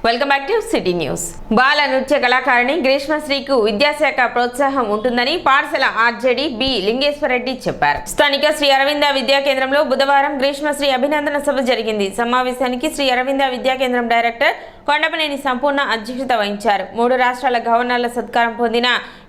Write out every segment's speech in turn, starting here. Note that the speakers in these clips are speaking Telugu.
Welcome back to city news. బాల నృత్య కళాకారిణి గ్రీష్మశ్రీకు విద్యాశాఖ ప్రోత్సాహం ఉంటుందని పాఠశాల ఆర్జేడీ బి లింగేశ్వరరెడ్డి చెప్పారు. స్థానిక శ్రీ అరవింద విద్యా కేంద్రంలో బుధవారం గ్రీష్మశ్రీ అభినందన సభ జరిగింది. సమావేశానికి శ్రీ అరవింద విద్యా కేంద్రం డైరెక్టర్ కొండపనేని సంపూర్ణ అధ్యక్షత వహించారు. 3 రాష్ట్రాల గవర్నర్ల సత్కారం పొందిన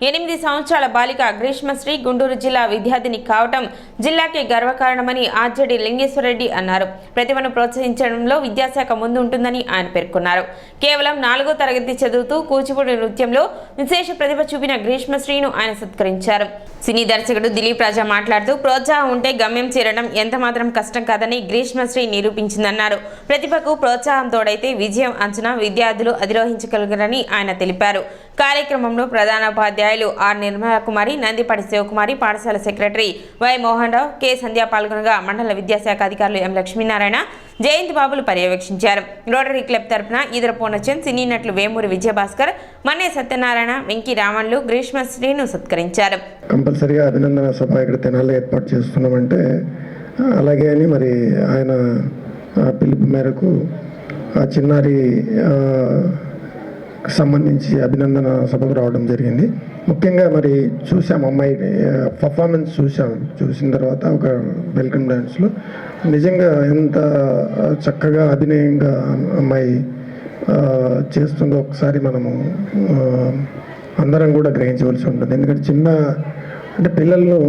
8 సంవత్సరాల బాలిక గ్రీష్మశ్రీ గుంటూరు జిల్లా విద్యార్థిని కావటం జిల్లాకే గర్వకారణమని ఆర్జేడీ లింగేశ్వరరెడ్డి అన్నారు. ప్రతిభను ప్రోత్సహించడంలో విద్యాశాఖ ముందు ఉంటుందని ఆయన పేర్కొన్నారు. కేవలం 4వ తరగతి చదువుతూ కూచిపూడి నృత్యంలో విశేష ప్రతిభ చూపిన గ్రీష్మశ్రీను ఆయన సత్కరించారు. సినీ దర్శకుడు దిలీప్ రాజా మాట్లాడుతూ ప్రోత్సాహం ఉంటే గమ్యం చేరడం ఎంత మాత్రం కష్టం కాదని గ్రీష్మశ్రీ నిరూపించిందన్నారు. ప్రతిభకు ప్రోత్సాహం తోడైతే విజయం అంచనా విద్యార్థులు అధిరోహించగలరని ఆయన తెలిపారు. కార్యక్రమంలో ప్రధానోపాధ్యాయులు ఆర్ నిర్మలా కుమారి, నందిపాటి శివకుమారి, పాఠశాల secretary why Mohan Rao, K సంధ్య పాల్గొనగా మండల విద్యాశాఖ అధికారులు ఎం లక్ష్మీనారాయణ, జయంతి బాబులు పర్యవేక్షించారు. రోటరీ క్లబ్ తరపున ఈదర పూర్ణచంద్, సినీ నటులు వేమూరి విజయభాస్కర్, మన్నే సత్యనారాయణ, వెంకీ రామన్లు గ్రీష్మశ్రీను సత్కరించారు. కంపల్సరిగా అభినందన సభ ఇక్కడ తెనాలి ఏర్పాటు చేస్తున్నామంటే అలాగే అని మరి ఆయన పిలుపు మేరకు ఆ చిన్నారి సంబంధించి అభినందన సభకు రావడం జరిగింది. ముఖ్యంగా మరి చూసాం, అమ్మాయి పర్ఫార్మెన్స్ చూసిన తర్వాత ఒక వెల్కమ్ డ్యాన్స్లో నిజంగా ఎంత చక్కగా అభినయంగా అమ్మాయి చేస్తుందో ఒకసారి మనము అందరం కూడా గ్రహించవలసి ఉంటుంది. ఎందుకంటే అంటే పిల్లలను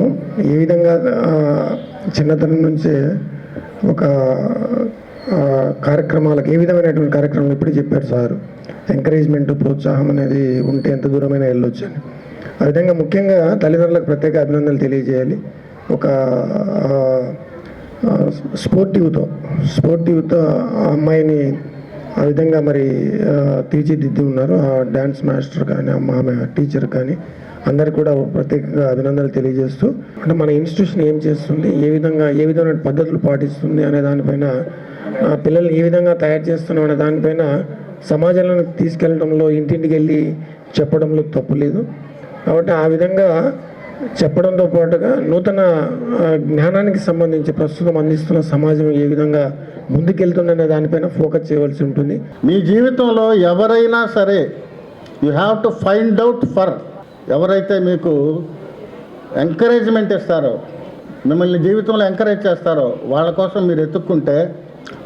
ఏ విధంగా చిన్నతనం నుంచే ఒక కార్యక్రమాలకు ఏ విధమైనటువంటి కార్యక్రమాలు ఇప్పుడు చెప్పారు సార్, ఎంకరేజ్మెంట్ ప్రోత్సాహం అనేది ఉంటే ఎంత దూరమైనా వెళ్ళొచ్చు అని. ఆ విధంగా ముఖ్యంగా తల్లిదండ్రులకు ప్రత్యేక అభినందనలు తెలియజేయాలి. ఒక స్పోర్టివ్తో ఆ అమ్మాయిని ఆ విధంగా మరి తీర్చిదిద్ది ఉన్నారు. ఆ డ్యాన్స్ మాస్టర్ కానీ ఆమె టీచర్ కానీ అందరికి కూడా ప్రత్యేకంగా అభినందనలు తెలియజేస్తూ, అంటే మన ఇన్స్టిట్యూషన్ ఏం చేస్తుంది, ఏ విధమైన పద్ధతులు పాటిస్తుంది అనే దానిపైన, పిల్లల్ని ఏ విధంగా తయారు చేస్తున్నాం అనే దానిపైన సమాజంలో తీసుకెళ్లడంలో, ఇంటింటికి వెళ్ళి చెప్పడంలో తప్పు లేదు. కాబట్టి ఆ విధంగా చెప్పడంతో పాటుగా నూతన జ్ఞానానికి సంబంధించి ప్రస్తుతం అందిస్తున్న సమాజం ఏ విధంగా ముందుకెళ్తుందనే దానిపైన ఫోకస్ చేయవలసి ఉంటుంది. మీ జీవితంలో ఎవరైనా సరే you have to find out for ఎవరైతే మీకు ఎంకరేజ్మెంట్ ఇస్తారో, మిమ్మల్ని జీవితంలో ఎంకరేజ్ చేస్తారో వాళ్ళ కోసం మీరు ఎత్తుక్కుంటే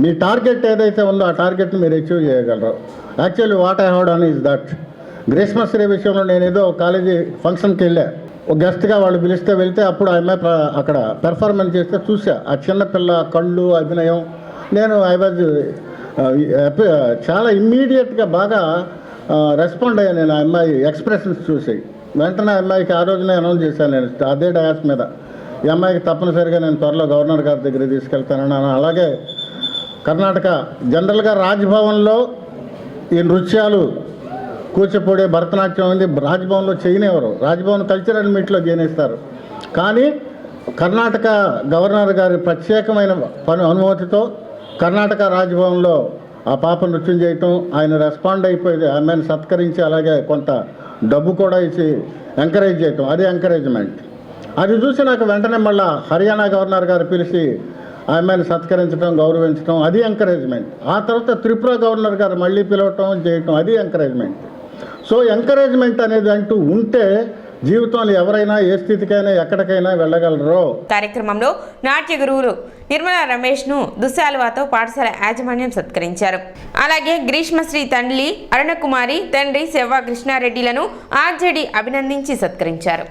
మీ టార్గెట్ ఏదైతే ఉందో ఆ టార్గెట్ని మీరు అచీవ్ చేయగలరు. Actually what I have done is that, Greeshmasri విషయంలో నేను ఏదో కాలేజీ ఫంక్షన్కి వెళ్ళా, ఒక గెస్ట్గా వాళ్ళు పిలిస్తే వెళ్తే అప్పుడు ఆమె అక్కడ పెర్ఫార్మెన్స్ చేస్తే చూసా. ఆ చిన్నపిల్ల కళ్ళు, అభినయం, నేను ఐ వాజ్ చాలా ఇమ్మీడియట్గా బాగా రెస్పాండ్ అయ్యాను. నేను ఆ అమ్మాయి ఎక్స్ప్రెషన్స్ చూసి వెంటనే అమ్మాయికి ఆ రోజునే అనౌన్స్ చేశాను. నేను అదే డయాస్ మీద ఈ అమ్మాయికి తప్పనిసరిగా నేను త్వరలో గవర్నర్ గారి దగ్గరికి తీసుకెళ్తానని. అలాగే కర్ణాటక జనరల్గా రాజ్భవన్లో ఈ నృత్యాలు, కూచిపూడి, భరతనాట్యం ఉంది రాజ్భవన్లో చేయనివ్వరు. రాజ్భవన్ కల్చరల్ మీట్లో చేయనిస్తారు. కానీ కర్ణాటక గవర్నర్ గారి ప్రత్యేకమైన అనుమతితో కర్ణాటక రాజ్భవన్లో ఆ పాప నృత్యం చేయటం, ఆయన రెస్పాండ్ అయిపోయి ఆమెను సత్కరించి అలాగే కొంత డబ్బు కూడా ఇచ్చి ఎంకరేజ్ చేయటం, అది ఎంకరేజ్మెంట్. అది చూసి నాకు వెంటనే మళ్ళీ హర్యానా గవర్నర్ గారు పిలిచి ఆమెను సత్కరించడం, గౌరవించడం, అది ఎంకరేజ్మెంట్. ఆ తర్వాత త్రిపుర గవర్నర్ గారు మళ్ళీ పిలవటం, చేయటం, అది ఎంకరేజ్మెంట్. సో ఎంకరేజ్మెంట్ అనేది అంటూ ఉంటే జీవితంలో ఎవరైనా ఏ స్థితికైనా ఎక్కడికైనా వెళ్ళగలరు. కార్యక్రమంలో నాట్య గురువులు నిర్మలా రమేష్ ను దుశాలువాతో పాఠశాల యాజమాన్యం సత్కరించారు. అలాగే గ్రీష్మశ్రీ తల్లి అరుణకుమారి, తండ్రి సెవ్వ కృష్ణారెడ్డిలను ఆర్జేడీ అభినందించి సత్కరించారు.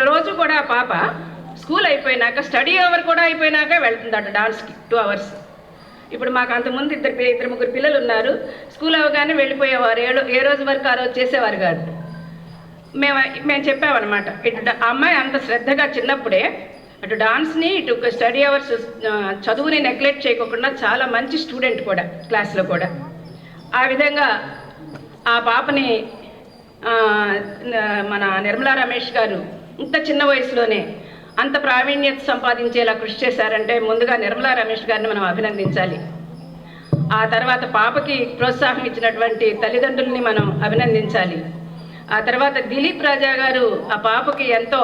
రోజు కూడా పాప స్కూల్ అయిపోయినాక, స్టడీ అవర్ కూడా అయిపోయినాక వెళ్తుందట డాన్స్కి 2 hours. ఇప్పుడు మాకు అంతకుముందు ఇద్దరు ముగ్గురు పిల్లలు ఉన్నారు. స్కూల్ అవగానే వెళ్ళిపోయేవారు. ఏ రోజు వరకు ఆ రోజు చేసేవారు కాదు. మేము చెప్పామన్నమాట, ఇటు అమ్మాయి అంత శ్రద్ధగా చిన్నప్పుడే అటు డాన్స్ని ఇటు స్టడీ అవర్స్ చదువుని నెగ్లెక్ట్ చేయకుండా చాలా మంచి స్టూడెంట్ కూడా క్లాస్లో కూడా. ఆ విధంగా ఆ పాపని మన నిర్మలా రమేష్ గారు ఇంత చిన్న వయసులోనే అంత ప్రావీణ్యత సంపాదించేలా కృషి చేశారంటే ముందుగా నిర్మలా రమేష్ గారిని మనం అభినందించాలి. ఆ తర్వాత పాపకి ప్రోత్సాహం ఇచ్చినటువంటి తల్లిదండ్రుల్ని మనం అభినందించాలి. ఆ తర్వాత దిలీప్ రాజా గారు ఆ పాపకి ఎంతో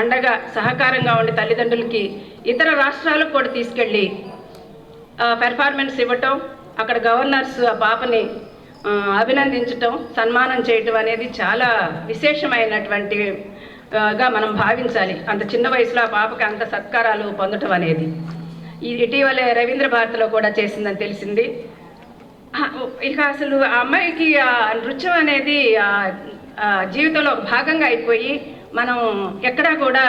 అండగా సహకారంగా ఉండి తల్లిదండ్రులకి ఇతర రాష్ట్రాలకు కూడా తీసుకెళ్ళి పెర్ఫార్మెన్స్ ఇవ్వటం, అక్కడ గవర్నర్స్ ఆ పాపని అభినందించటం, సన్మానం చేయటం అనేది చాలా విశేషమైనటువంటిగా మనం భావించాలి. అంత చిన్న వయసులో ఆ పాపకి అంత సత్కారాలు పొందటం అనేది ఇటీవలే రవీంద్ర భారతిలో కూడా చేసిందని తెలిసింది. ఇక అసలు ఆ అమ్మాయికి ఆ నృత్యం అనేది జీవితంలో భాగంగా అయిపోయి మనం ఎక్కడా కూడా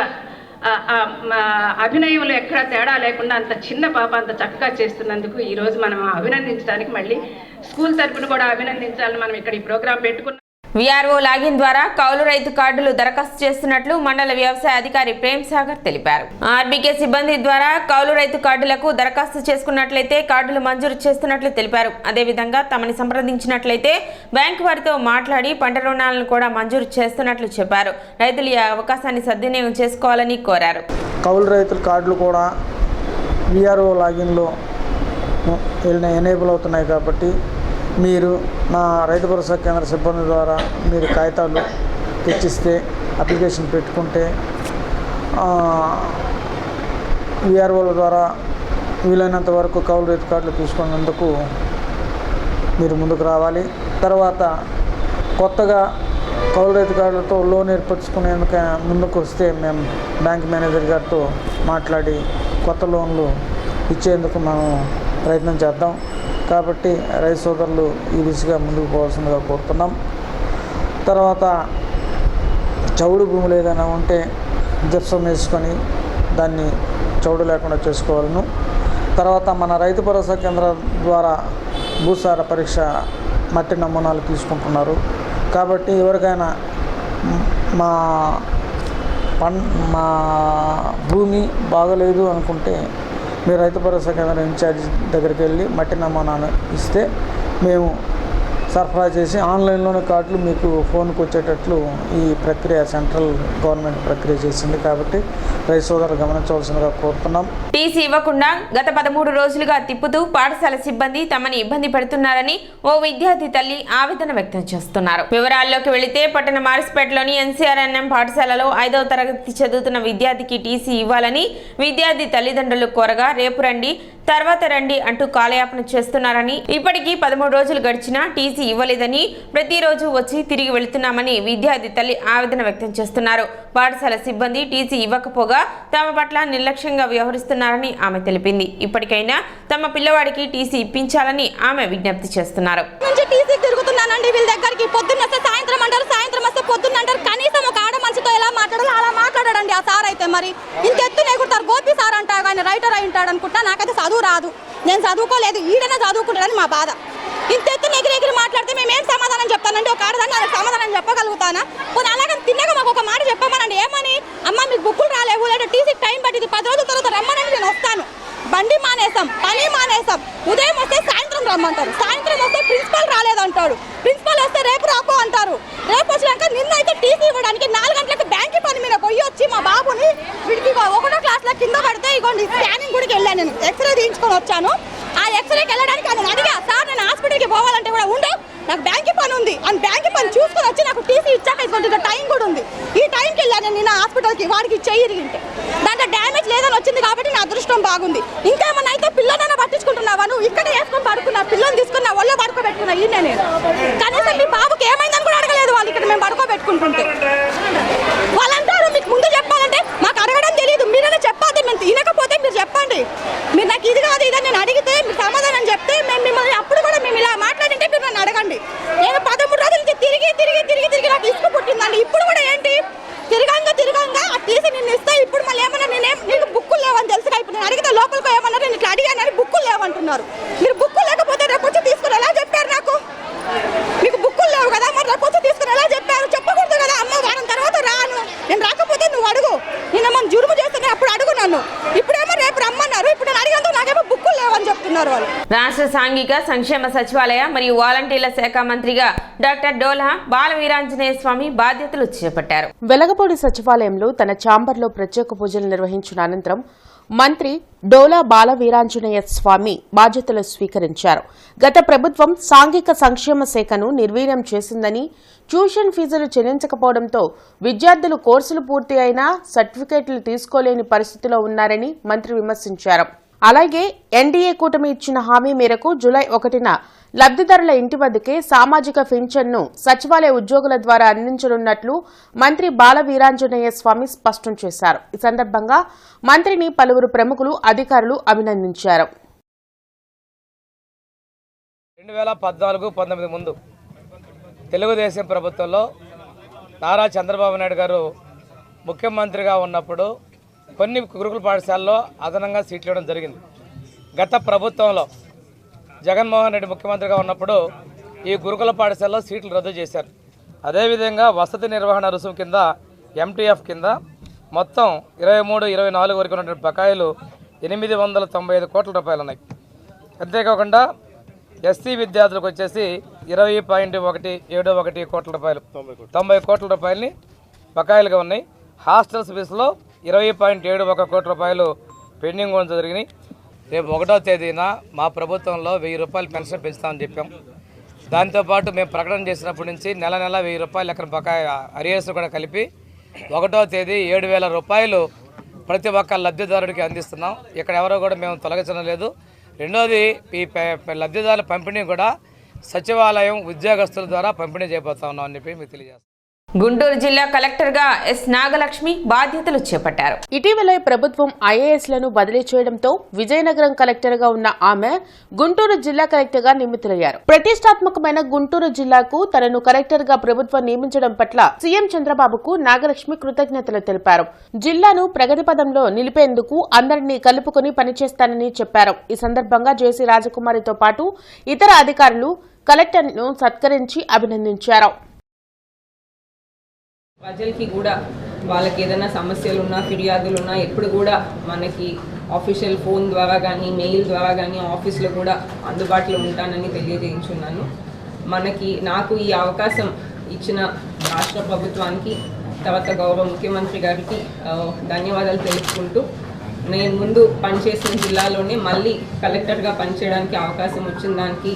అభినయంలో ఎక్కడా తేడా లేకుండా అంత చిన్న పాప అంత చక్కగా చేస్తున్నందుకు ఈరోజు మనం అభినందించడానికి మళ్ళీ స్కూల్ తరఫున కూడా అభినందించాలని మనం ఇక్కడ ఈ ప్రోగ్రాం పెట్టుకున్నాం. విఆర్ఓ లాగిన్ ద్వారా కౌలు రైతు కార్డులు దరఖాస్తు చేస్తున్నట్లు మండల వ్యవసాయ అధికారి ప్రేమ్ సాగర్ తెలిపారు. ఆర్బీకే సిబ్బంది ద్వారా కౌలు రైతు కార్డులకు దరఖాస్తు చేసుకున్నట్లయితే కార్డులు మంజూరు చేస్తున్నట్లు తెలిపారు. అదేవిధంగా తమని సంప్రదించినట్లయితే బ్యాంకు వారితో మాట్లాడి పంట రుణాలను కూడా మంజూరు చేస్తున్నట్లు చెప్పారు. రైతులు ఈ అవకాశాన్ని సద్వినియోగం చేసుకోవాలని కోరారు. కౌలు రైతుల కార్డులు కూడా విఆర్ఓ లాగిన్లో ఎనేబుల్ అవుతున్నాయి కాబట్టి మీరు నా రైతు భరోసా కేంద్ర సిబ్బంది ద్వారా మీరు కాగితాలు తెచ్చిస్తే అప్లికేషన్ పెట్టుకుంటే విఆర్ఓల ద్వారా వీలైనంత వరకు కౌలు రైతు కార్డులు తీసుకున్నందుకు మీరు ముందుకు రావాలి. తర్వాత కొత్తగా కౌలు రైతు కార్డులతో లోన్ ఏర్పరచుకునేందుకు ముందుకు వస్తే మేము బ్యాంక్ మేనేజర్ గారితో మాట్లాడి కొత్త లోన్లు ఇచ్చేందుకు మనం ప్రయత్నం చేద్దాం. కాబట్టి రైతు సోదరులు ఈ దిశగా ముందుకు పోవాల్సిందిగా కోరుతున్నాం. తర్వాత చౌడు భూములు ఏదైనా ఉంటే జిప్సం వేసుకొని దాన్ని చౌడు లేకుండా చేసుకోవాలను. తర్వాత మన రైతు భరోసా కేంద్రం ద్వారా భూసార పరీక్ష మట్టి నమూనాలు తీసుకుంటున్నారు. కాబట్టి ఎవరికైనా మా భూమి బాగలేదు అనుకుంటే మీరు రైతు భరోసా కేంద్రం ఇన్ఛార్జ్ దగ్గరికి వెళ్ళి మట్టి నమూనాను ఇస్తే మేము సరఫరా చేసి ఆన్లైన్లోనే కార్డులు మీకు ఫోన్కి వచ్చేటట్లు ఈ ప్రక్రియ సెంట్రల్ గవర్నమెంట్ ప్రక్రియ చేసింది. కాబట్టి రైతు సోదరులు గమనించవలసిందిగా కోరుతున్నాం. టీసీ ఇవ్వకుండా గత 13 రోజులుగా తిప్పుతూ పాఠశాల సిబ్బంది తమని ఇబ్బంది పెడుతున్నారని ఓ విద్యార్థి తల్లి ఆవేదన వ్యక్తం చేస్తున్నారు. వివరాల్లోకి వెళితే పట్టణ మారిస్పేటలోని ఎన్సీఆర్ఎన్ఎం పాఠశాలలో 5వ తరగతి చదువుతున్న విద్యార్థికి టీసీ ఇవ్వాలని విద్యార్థి తల్లిదండ్రులు కోరగా రేపు రండి తర్వాత రండి అంటూ కాలయాపన చేస్తున్నారని, ఇప్పటికీ 13 రోజులు గడిచినా టీసీ ఇవ్వలేదని, ప్రతిరోజు వచ్చి తిరిగి వెళుతున్నామని విద్యార్థి తల్లి ఆవేదన వ్యక్తం చేస్తున్నారు. పాఠశాల సిబ్బంది టీసీ ఇవ్వకపోగా తమ పట్ల నిర్లక్ష్యంగా వ్యవహరిస్తున్నారని ఆమె తెలిపింది. ఇప్పటికైనా తమ పిల్లవాడికి టీసీ ఇప్పించాలని ఆమె విజ్ఞప్తి చేస్తున్నారు. వీళ్ళ దగ్గరికి పొద్దున్న వస్తే సాయంత్రం అంటారు, సాయంత్రం వస్తే పొద్దున్న అంటారు. కనీసం ఒక ఆడ మనిషితో ఎలా మాట్లాడాలో అలా మాట్లాడాడండి ఆ సార్ అయితే. మరి ఇంత ఎత్తున ఎగురుతారు. గోపి సార్ అంటారు ఆయన రైటర్ అయి ఉంటాడు అనుకుంటా. నాకైతే చదువు రాదు, నేను చదువుకోలేదు, ఈడనే చదువుకుంటాడని మా బాధ. ఇంత ఎత్తున ఎగిరి మాట్లాడితే మేమేం సమాధానం చెప్తానండి? ఒక ఆడదాన్ని నాకు సమాధానం చెప్పగలుగుతానా? పోనీ అలాగే తిన్నాక మాకు ఒక మాట చెప్పమనండి. ఏమని? అమ్మ మీకు బుక్కులు రాలేవు, లేదా టీసీకి టైం పట్టింది, 10 రోజుల తర్వాత రమ్మనండి, నేను వస్తాను. బండి మానేసాం, పని మానేసాం. ఉదయం వస్తే సాయంత్రం రమ్మంటారు, సాయంత్రం వస్తే ప్రిన్సిపల్ రాలేదంటాడు, ప్రిన్సిపల్ వస్తే రేపు రాపో అంటారు. రేపు వచ్చినాక నిన్న అయితే టీసీ ఇవ్వడానికి 4 గంటలకు బ్యాంకు పని మీద పోయి వచ్చి మా బాబుని వీడికి 1వ క్లాస్లో కింద పడితే ఇగోండి స్కానింగ్ గుడికి వెళ్ళాను, నేను ఎక్స్రే తీయించుకొని వచ్చాను. ఆ ఎక్స్రేకి వెళ్ళడానికి నేను అడిగా, సార్ నేను హాస్పిటల్కి పోవాలంటే కూడా ఉండు, నాకు బ్యాంకు పని ఉంది అని బ్యాంకు పని చూసుకొని వచ్చి నాకు టీసీ ఇచ్చాక ఇటువంటి టైం కూడా ఉంది. ఈ టైంకి వెళ్ళాను నేను నిన్న హాస్పిటల్కి, వాడికి చెయ్యి ఇరిగింటే దాంట్లో డ్యామేజ్ లేదని వచ్చింది కాబట్టి నా అదృష్టం బాగుంది. ఇంకేమన్నా అయితే పిల్లనైనా పట్టించుకుంటున్నావా? నువ్వు ఇక్కడ వేసుకొని పడుకున్నా, పిల్లల్ని తీసుకున్నా, ఒళ్ళో పడుకోబెట్టుకున్నా. ఈ నేను కనీసం మీ బాబుకి ఏమైందని కూడా అడగలేదు వాళ్ళు. ఇక్కడ మేము పడుకోబెట్టుకుంటుంటే వాళ్ళంటారు మీకు ముందు చెప్పాలంటే మాకు అడగడం తెలియదు, మీరైనా చెప్పాలి. మేము తినకపోతే మీరు చెప్పండి, మీరు నాకు ఇది కాదు ఇదని నేను అడిగితే మీరు సమాధానం చెప్తే మేము మిమ్మల్ని అప్పుడు కూడా మేము ఇలా మాట్లాడింటే మీరు నన్ను అడగండి. నేను 13 రోజుల నుంచి తిరిగి నాకు ఇసుకు పుట్టిందండి. ఇప్పుడు కూడా ఏంటి తిరగంగా ఆ టీసీ నిన్ను ఇస్తే ఇప్పుడు మళ్ళీ ఏమన్నా నీకు బుక్కులు లేవని తెలుసు. ఇప్పుడు నేను అడిగితే లోపలికి ఏమన్నారు, నేను ఇట్లా అడిగానని బుక్కులు లేవంటున్నారు. మీరు బుక్కులు లేకపోతే రేపు వచ్చి తీసుకుని ఎలా చెప్పారు? నాకు మీకు బుక్కులు లేవు కదా, మరి రేపు వచ్చి తీసుకుని ఎలా చెప్పారు? చెప్పకూడదు కదా. అమ్మ వారం తర్వాత రాను, నేను రాకపోతే నువ్వు అడుగు, నిన్న మనం జురుము చేస్తున్నా అప్పుడు అడుగు నన్ను. ఇప్పుడేమో రేపు రమ్మన్నారు, ఇప్పుడు నేను అడిగేందుకు నాకేమో బుక్కులు లేవని చెప్తున్నారు వాళ్ళు. రాష్ట్ర సాంఘిక సంక్షేమ సచివాలయ మరియు వాలంటీర్ల శాఖ మంత్రిగా డాక్టర్ డోలా బాల వీరాంజనేయ స్వామి బాధ్యతలు చేపట్టారు. వెలగపూడి సచివాలయంలో తన ఛాంబర్లో ప్రత్యేక పూజలు నిర్వహించిన అనంతరం మంత్రి డోలా బాల వీరాంజనేయ స్వామి బాధ్యతలు స్వీకరించారు. గత ప్రభుత్వం సాంఘిక సంక్షేమ శాఖను నిర్వీర్యం చేసిందని, ట్యూషన్ ఫీజులు చెల్లించకపోవడంతో విద్యార్థులు కోర్సులు పూర్తి అయినా సర్టిఫికేట్లు తీసుకోలేని పరిస్థితిలో ఉన్నారని మంత్రి విమర్శించారు. అలాగే ఎన్డీఏ కూటమి ఇచ్చిన హామీ మేరకు జూలై 1న లబ్ధిదారుల ఇంటి వద్దకే సామాజిక పింఛన్ను సచివాలయ ఉద్యోగుల ద్వారా అందించనున్నట్లు మంత్రి బాల వీరాంజనేయ స్వామి స్పష్టం చేశారు. ఈ సందర్భంగా మంత్రిని పలువురు ప్రముఖులు, అధికారులు అభినందించారు. 2014-19 ముందు తెలుగుదేశం ప్రభుత్వంలో నారా చంద్రబాబు నాయుడు గారు ముఖ్యమంత్రిగా ఉన్నప్పుడు కొన్ని గురుకుల పాఠశాలలో అదనంగా సీట్లు ఇవ్వడం జరిగింది. గత ప్రభుత్వంలో జగన్మోహన్ రెడ్డి ముఖ్యమంత్రిగా ఉన్నప్పుడు ఈ గురుకుల పాఠశాలలో సీట్లు రద్దు చేశారు. అదేవిధంగా వసతి నిర్వహణ రుసుము కింద ఎంటీఎఫ్ కింద మొత్తం 23-24 వరకు ఉన్నటువంటి బకాయిలు 895 కోట్ల రూపాయలు ఉన్నాయి. అంతేకాకుండా ఎస్సీ విద్యార్థులకు వచ్చేసి 20.171 కోట్ల రూపాయలు, 90 కోట్ల రూపాయలని బకాయిలుగా ఉన్నాయి. హాస్టల్స్ ఫీజులో 20.71 కోట్ల రూపాయలు పెండింగ్ ఉండడం జరిగినాయి. రేపు 1వ తేదీన మా ప్రభుత్వంలో 1000 రూపాయలు పెన్షన్ పెంచుతామని చెప్పాం. దాంతోపాటు మేము ప్రకటన చేసినప్పటి నుంచి నెల 1000 రూపాయలు ఎక్కడ బకాయి అరియర్స్ కూడా కలిపి 1వ తేదీ 7,000 రూపాయలు ప్రతి ఒక్క లబ్ధిదారుడికి అందిస్తున్నాం. ఇక్కడ ఎవరో కూడా మేము తొలగించడం లేదు. రెండోది ఈ లబ్ధిదారుల పంపిణీ కూడా సచివాలయం ఉద్యోగస్తుల ద్వారా పంపిణీ చేయబోతా ఉన్నాం అని చెప్పి మీకు తెలియజేస్తాం. గుంటూరు జిల్లా కలెక్టర్గా ఎస్ నాగలక్ష్మి బాధ్యతలు చేపట్టారు. ఇటీవలే ప్రభుత్వం ఐఏఎస్లను బదిలీ చేయడంతో విజయనగరం కలెక్టర్గా ఉన్న ఆమె గుంటూరు జిల్లా కలెక్టర్గా నియమితులయ్యారు. ప్రతిష్టాత్మకమైన గుంటూరు జిల్లాకు తనను కలెక్టర్గా ప్రభుత్వం నియమించడం పట్ల సీఎం చంద్రబాబుకు నాగలక్ష్మి కృతజ్ఞతలు తెలిపారు. జిల్లాను ప్రగతి పదంలో నిలిపేందుకు అందరినీ కలుపుకొని పనిచేస్తానని చెప్పారు. ఈ సందర్భంగా జేసీ రాజకుమారితో పాటు ఇతర అధికారులు కలెక్టర్ను సత్కరించి అభినందించారు. ప్రజలకి కూడా వాళ్ళకి ఏదైనా సమస్యలు ఉన్నా, ఫిర్యాదులు ఉన్నా ఎప్పుడు కూడా మనకి ఆఫీషియల్ ఫోన్ ద్వారా కానీ, మెయిల్ ద్వారా కానీ ఆఫీస్లో కూడా అందుబాటులో ఉంటానని తెలియజేయించున్నాను. నాకు ఈ అవకాశం ఇచ్చిన రాష్ట్ర ప్రభుత్వానికి, తర్వాత గౌరవ ముఖ్యమంత్రి గారికి ధన్యవాదాలు తెలుపుకుంటూ, నేను ముందు పనిచేసిన జిల్లాలోనే మళ్ళీ కలెక్టర్గా పనిచేయడానికి అవకాశం వచ్చిన దానికి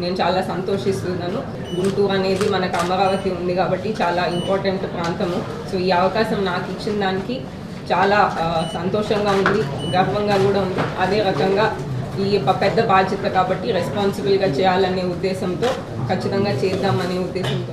నేను చాలా సంతోషిస్తున్నాను. గుంటూరు అనేది మనకు అమరావతి ఉంది కాబట్టి చాలా ఇంపార్టెంట్ ప్రాంతము. సో ఈ అవకాశం నాకు ఇచ్చిన దానికి చాలా సంతోషంగా ఉంది, గర్వంగా కూడా ఉంది. అదే రకంగా ఈ పెద్ద బాధ్యత కాబట్టి రెస్పాన్సిబుల్గా చేయాలనే ఉద్దేశంతో ఖచ్చితంగా చేద్దామనే ఉద్దేశంతో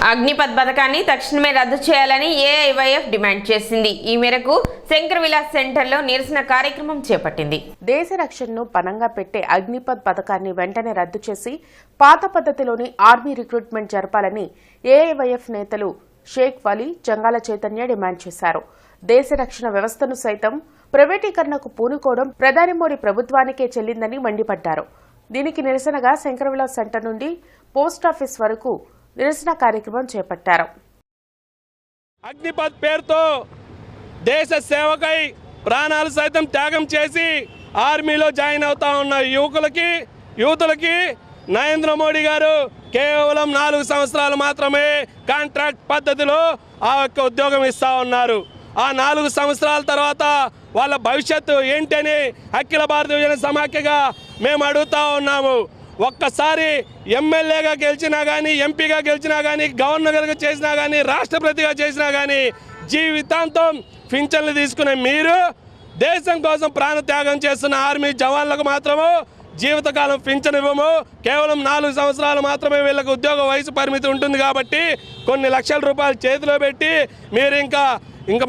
అగ్నిపథ్ పథకాన్ని తక్షణమే రద్దు చేయాలని ఏఐవైఎఫ్ డిమాండ్ చేసింది. ఈ మేరకు శంకర్ విలాస్ సెంటర్లో నిరసన కార్యక్రమం చేపట్టింది. దేశ రక్షణను పనంగా పెట్టే అగ్నిపథ్ పథకాన్ని వెంటనే రద్దు చేసి పాత పద్ధతిలోని ఆర్మీ రిక్రూట్మెంట్ జరపాలని ఏఐవైఎఫ్ నేతలు షేక్ వలీ, జంగాల చైతన్య డిమాండ్ చేశారు. దేశ రక్షణ వ్యవస్థను సైతం ప్రైవేటీకరణకు పూనుకోవడం ప్రధాని మోడీ ప్రభుత్వానికే చెల్లిందని మండిపడ్డారు. దీనికి నిరసనగా శంకర్ విలాస్ సెంటర్ నుండి పోస్టాఫీస్ వరకు నిరసన కార్యక్రమం చేపట్టారు. అగ్నిపథ్ పేరుతో దేశ సేవకై ప్రాణాలు సైతం త్యాగం చేసి ఆర్మీలో జాయిన్ అవుతా ఉన్న యువతులకి నరేంద్ర మోడీ గారు కేవలం 4 సంవత్సరాలు మాత్రమే కాంట్రాక్ట్ పద్ధతిలో ఆ యొక్క ఉద్యోగం ఇస్తా ఉన్నారు. ఆ 4 సంవత్సరాల తర్వాత వాళ్ళ భవిష్యత్తు ఏంటని అఖిల భారత యువజన సమాఖ్యగా మేము అడుగుతా ఉన్నాము. ఒక్కసారి ఎమ్మెల్యేగా గెలిచినా కానీ, ఎంపీగా గెలిచినా కానీ, గవర్నర్గా చేసినా కానీ, రాష్ట్రపతిగా చేసినా కానీ జీవితాంతం పింఛన్లు తీసుకునే మీరు దేశం కోసం ప్రాణత్యాగం చేస్తున్న ఆర్మీ జవాన్లకు మాత్రము జీవితకాలం పింఛన్ ఇవ్వము. కేవలం 4 సంవత్సరాలు మాత్రమే వీళ్ళకి ఉద్యోగ వయసు పరిమితి ఉంటుంది కాబట్టి కొన్ని లక్షల రూపాయలు చేతిలో పెట్టి మీరు ఇంకా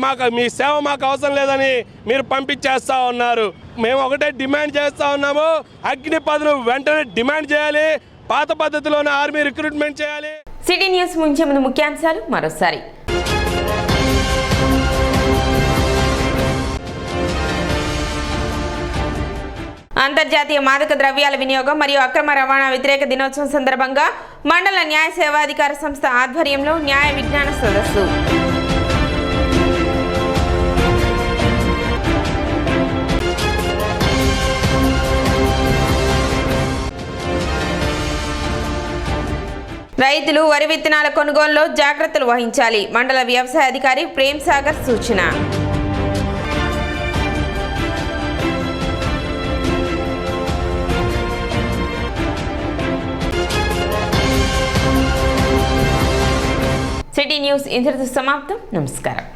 మాకు మీ సేవ మాకు అవసరం లేదని మీరు పంపించేస్తూ ఉన్నారు. మేము ఒకటే డిమాండ్ చేస్తూ ఉన్నాము, అగ్నిపథ్ను వెంటనే డిమాండ్ చేయాలి, పాత పద్ధతిలోనే ఆర్మీ రిక్రూట్మెంట్ చేయాలి. సిటీ న్యూస్ ముంచే ముందు ముఖ్యాంశాలు మరోసారి. అంతర్జాతీయ మాదక ద్రవ్యాల వినియోగం మరియు అక్రమ రవాణా వ్యతిరేక దినోత్సవం సందర్భంగా మండల న్యాయ సేవాధికార సంస్థ ఆధ్వర్యంలో న్యాయ విజ్ఞాన సదస్సు. రైతులు వరి విత్తనాల కొనుగోలులో జాగ్రత్తలు వహించాలి. మండల వ్యవసాయ అధికారి ప్రేమ్ సాగర్ సూచన. సిటీ న్యూస్ ఇంతటితో సమాప్తం. నమస్కారం.